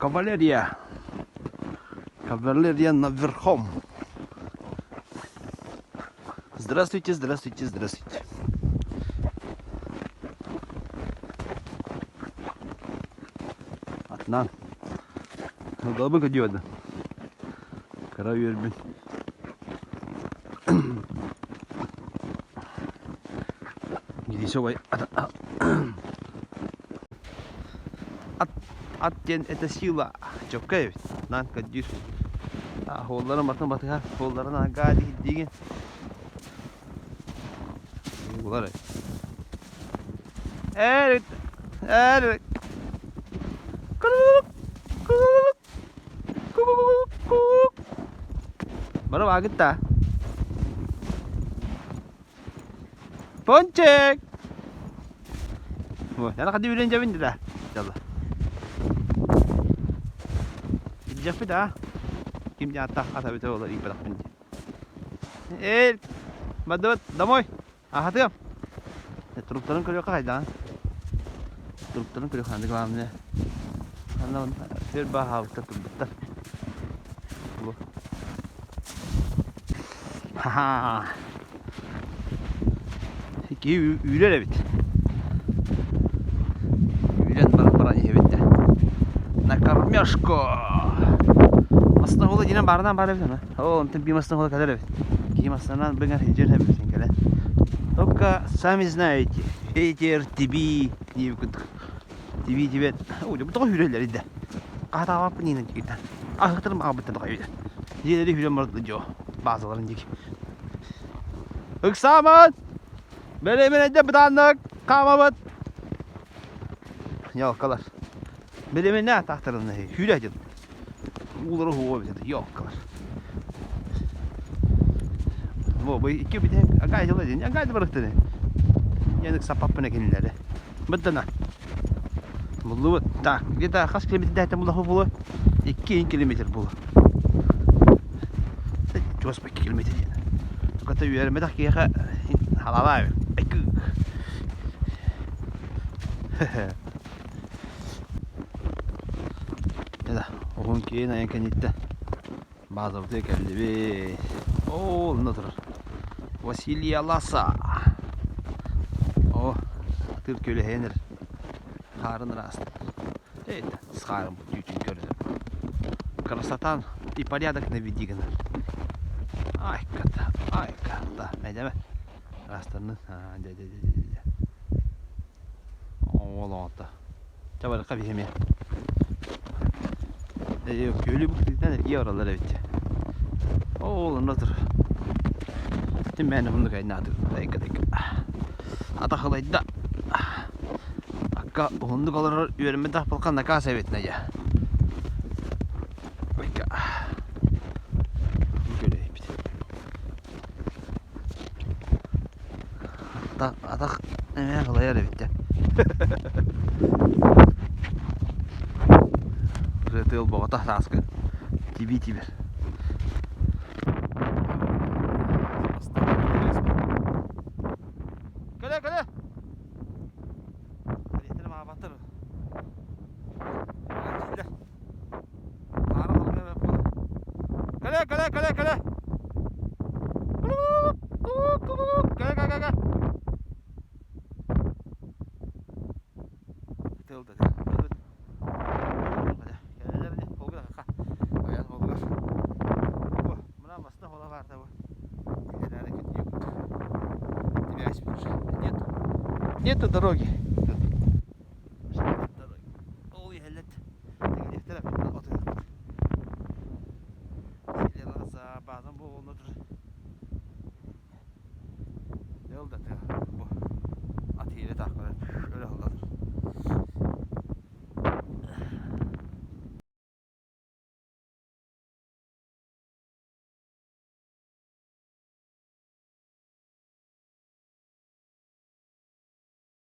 Кавалерия. Кавалерия наверхом. Здравствуйте, здравствуйте, здравствуйте. Атнан. Долбы кадиода. Каравирбин. Веселый. Аттен это сила. Чокай. Нан кадиш. Холларын батан батыга. Холларын агади деген. Булар. Эрит. Эрит. Baru agita. Poncek. Wah, yana kadi bilen jabin dah. Yallah. Japit ah. Kim jata ata betul lah ibadah pun. Madut, damoy. Ah hati am. Turun kerja kah dah. Turun kerja kah dah ni. Karena fir bahau betul. Haha. Ki üler evet. Ülen barani evet. Накормёшку. Масна хола динен барынан бар эбит. О, онтен би масна хола кадер эбит. Ки маснан беган хижер эбит келе. Только сами знаете, ветер тебе не выкут. Тебе тебе. О, бу то хүрелер иде. Ката апы нинен кита. Ахтырым абыттан кайды. Жедери хүрем бар жо. Базаларын жеки. Ыксамын! Беременеде бұданлық қамабыт! Йолқалар. Беремене тақтырыны хүйлі әден. Улары хуға бітеді. Йолқалар. Бұл екі біте ағай жылы ден. Ағайды бұрықты ден. Ендік сапаппын әкенілері. Бұттына. Бұлы бұд. Так, где-то қас километр дәйті бұлы бұлы. 2 километр бұлы. 2 километр ден. Kata yürüme dakika halala. Ya, onun ki ne yakınıttı. Bazı bir geldi be. Oo, nedir? Vasiliy Lasa. Oh, Türk öyle henir. Karın rast. Evet, skarım bu için gördüm. Krasatan и порядок наведи. Ай, ката. Найдеме. Растырны. Де. Олота. Чабар кабихеме. Köylü bu kızdan iyi oralar evet. Oğlum nasıl? Tim ben bunu kaynadı. Dakika. Ata halayda. Akka hundu kalır yürüme de balkan da kas evet ne ya. Dakika. Atak ne kalıyor evet. Retail Bogota taskı. TV. Kale. Yeter mi abatır? Kale. Kale. Нету дороги.